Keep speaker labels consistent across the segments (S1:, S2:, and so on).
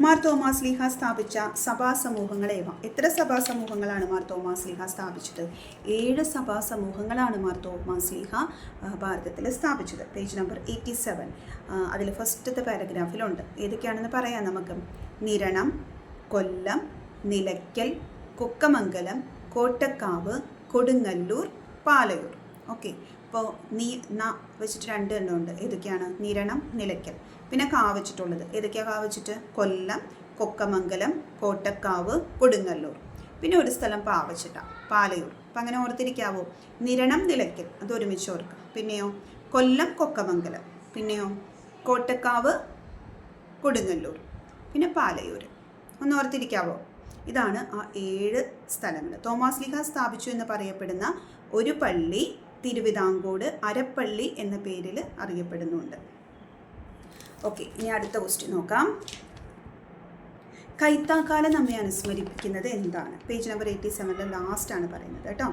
S1: Mar Thomas ലീഹ സ്ഥാപിച്ച സഭാസമൂഹങ്ങളേവ. എത്ര സഭാസമൂഹങ്ങളാണ് മാർ തോമാസ് ലീഹ സ്ഥാപിച്ചത്? 7 സഭാസമൂഹങ്ങളാണ് മാർ തോമാസ് ലീഹ ഭാരതത്തിൽ സ്ഥാപിച്ചത്. Page number 87. അതിൽ ഫസ്റ്റത്തെ പാരഗ്രാഫിലുണ്ട്. ഏതൊക്കെയാണെന്ന് പറയാം നമുക്ക്. നിരണം, കൊല്ലം, നിലയ്ക്കൽ, കുക്കമംഗലം, കോട്ടക്കാവ്, കൊടുങ്ങല്ലൂർ, പാലയൂർ. ഓക്കെ, ഇപ്പോൾ വെച്ചിട്ട് 2 എണ്ണമുണ്ട്. ഏതൊക്കെയാണ്? നിരണം, നിലയ്ക്കൽ. പിന്നെ വെച്ചിട്ടുള്ളത് ഏതൊക്കെയാണ്? വെച്ചിട്ട് കൊല്ലം, കൊക്കമംഗലം, കോട്ടക്കാവ്, കൊടുങ്ങല്ലൂർ. പിന്നെ ഒരു സ്ഥലം വെച്ചിട്ടാണ് പാലയൂർ. അപ്പം അങ്ങനെ ഓർത്തിരിക്കാവോ? നിരണം, നിലയ്ക്കൽ, അത് ഒരുമിച്ച് ഓർക്കുക. പിന്നെയോ കൊല്ലം, കൊക്കമംഗലം. പിന്നെയോ കോട്ടക്കാവ്, കൊടുങ്ങല്ലൂർ. പിന്നെ പാലയൂർ. ഒന്ന് ഓർത്തിരിക്കാവോ? ഇതാണ് ആ 7 സ്ഥലങ്ങൾ. തോമാസ് ലീഹ സ്ഥാപിച്ചു എന്ന് പറയപ്പെടുന്ന ഒരു പള്ളി തിരുവിതാംകൂട് അരപ്പള്ളി എന്ന പേരിൽ അറിയപ്പെടുന്നുണ്ട്. ഓക്കെ, ഇനി അടുത്ത ക്വസ്റ്റ്യൻ നോക്കാം. കൈത്താക്കാലം നമ്മെ അനുസ്മരിപ്പിക്കുന്നത് എന്താണ്? പേജ് നമ്പർ 87 ലാസ്റ്റാണ് പറയുന്നത് കേട്ടോ.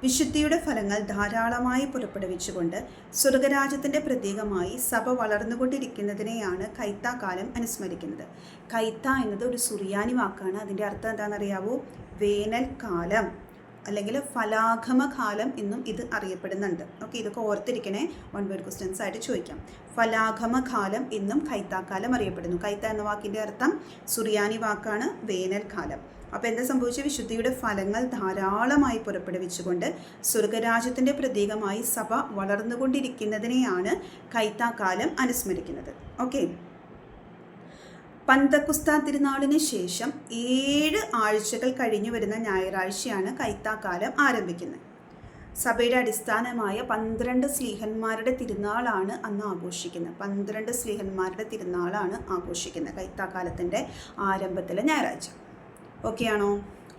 S1: വിശുദ്ധിയുടെ ഫലങ്ങൾ ധാരാളമായി പുറപ്പെടുവിച്ചുകൊണ്ട് സ്വർഗരാജ്യത്തിൻ്റെ പ്രതീകമായി സഭ വളർന്നുകൊണ്ടിരിക്കുന്നതിനെയാണ് കൈത്താക്കാലം അനുസ്മരിക്കുന്നത്. കൈത്ത എന്നത് ഒരു സുറിയാനി വാക്കാണ്. അതിൻ്റെ അർത്ഥം എന്താണെന്നറിയാവോ? വേനൽക്കാലം അല്ലെങ്കിൽ ഫലാഗമകാലം എന്നും ഇത് അറിയപ്പെടുന്നുണ്ട്. ഓക്കെ, ഇതൊക്കെ ഓർത്തിരിക്കണേ. 1 വേർഡ് ക്വസ്റ്റ്യൻസ് ആയിട്ട് ചോദിക്കാം. ഫലാഗമകാലം എന്നും കൈത്താക്കാലം അറിയപ്പെടുന്നു. കൈത്ത എന്ന വാക്കിൻ്റെ അർത്ഥം സുറിയാനി വാക്കാണ്, വേനൽക്കാലം. അപ്പോൾ എന്താ സംഭവിച്ച? വിശുദ്ധിയുടെ ഫലങ്ങൾ ധാരാളമായി പുറപ്പെടുവിച്ചുകൊണ്ട് സ്വർഗരാജ്യത്തിൻ്റെ പ്രതീകമായി സഭ വളർന്നുകൊണ്ടിരിക്കുന്നതിനെയാണ് കൈത്താക്കാലം അനുസ്മരിക്കുന്നത്. ഓക്കെ, പന്തക്കുസ്ത തിരുനാളിന് ശേഷം 7 ആഴ്ചകൾ കഴിഞ്ഞു വരുന്ന ഞായറാഴ്ചയാണ് കൈത്താക്കാലം ആരംഭിക്കുന്നത്. സഭയുടെ അടിസ്ഥാനമായ 12 സ്ലീഹന്മാരുടെ തിരുനാളാണ് അന്ന് ആഘോഷിക്കുന്നത്. 12 സ്ലീഹന്മാരുടെ തിരുനാളാണ് ആഘോഷിക്കുന്നത് കൈത്താക്കാലത്തിൻ്റെ ആരംഭത്തിലെ ഞായറാഴ്ച. ഓക്കെ ആണോ?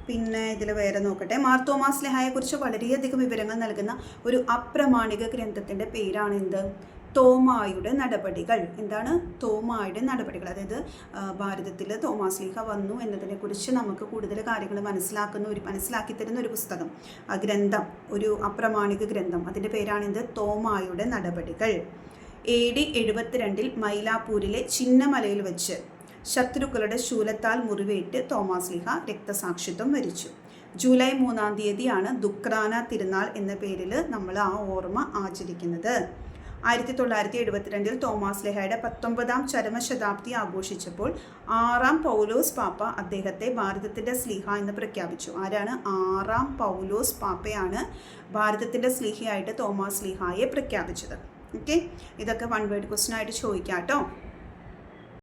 S1: പിന്നെ ഇതിൽ വേറെ നോക്കട്ടെ. മാർ തോമാസ് ലീഹായെക്കുറിച്ച് വളരെയധികം വിവരങ്ങൾ നൽകുന്ന ഒരു അപ്രമാണിക ഗ്രന്ഥത്തിൻ്റെ പേരാണ് എന്ത്? തോമായുടെ നടപടികൾ. എന്താണ്? തോമായുടെ നടപടികൾ. അതായത് ഭാരതത്തിൽ തോമാസ് ലീഹ വന്നു എന്നതിനെക്കുറിച്ച് നമുക്ക് കൂടുതൽ കാര്യങ്ങൾ മനസ്സിലാക്കി തരുന്ന ഒരു പുസ്തകം, ഗ്രന്ഥം, ഒരു അപ്രമാണിക ഗ്രന്ഥം. അതിൻ്റെ പേരാണെന്ത്? തോമായുടെ നടപടികൾ. AD 72 മൈലാപ്പൂരിലെ ചിന്നമലയിൽ വെച്ച് ശത്രുക്കളുടെ ശൂലത്താൽ മുറിവേറ്റ് തോമാസ് ലീഹ രക്തസാക്ഷിത്വം വരിച്ചു. ജൂലൈ 3-ാം തീയതിയാണ് ദുക്രാന തിരുനാൾ എന്ന പേരിൽ നമ്മൾ ആ ഓർമ്മ ആചരിക്കുന്നത്. 1972 തോമാസ് ലീഹയുടെ 19ാം ചരമശതാബ്ദി ആഘോഷിച്ചപ്പോൾ 6ാം പൗലോസ് പാപ്പ അദ്ദേഹത്തെ ഭാരതത്തിൻ്റെ സ്ലീഹ എന്ന് പ്രഖ്യാപിച്ചു. ആരാണ്? 6ാം പൗലോസ് പാപ്പയാണ് ഭാരതത്തിൻ്റെ സ്ലീഹയായിട്ട് തോമാസ് ലീഹായെ പ്രഖ്യാപിച്ചത്. ഓക്കെ, ഇതൊക്കെ 1 വേർഡ് ക്വസ്റ്റ്യൻ ആയിട്ട് ചോദിക്കാം കേട്ടോ.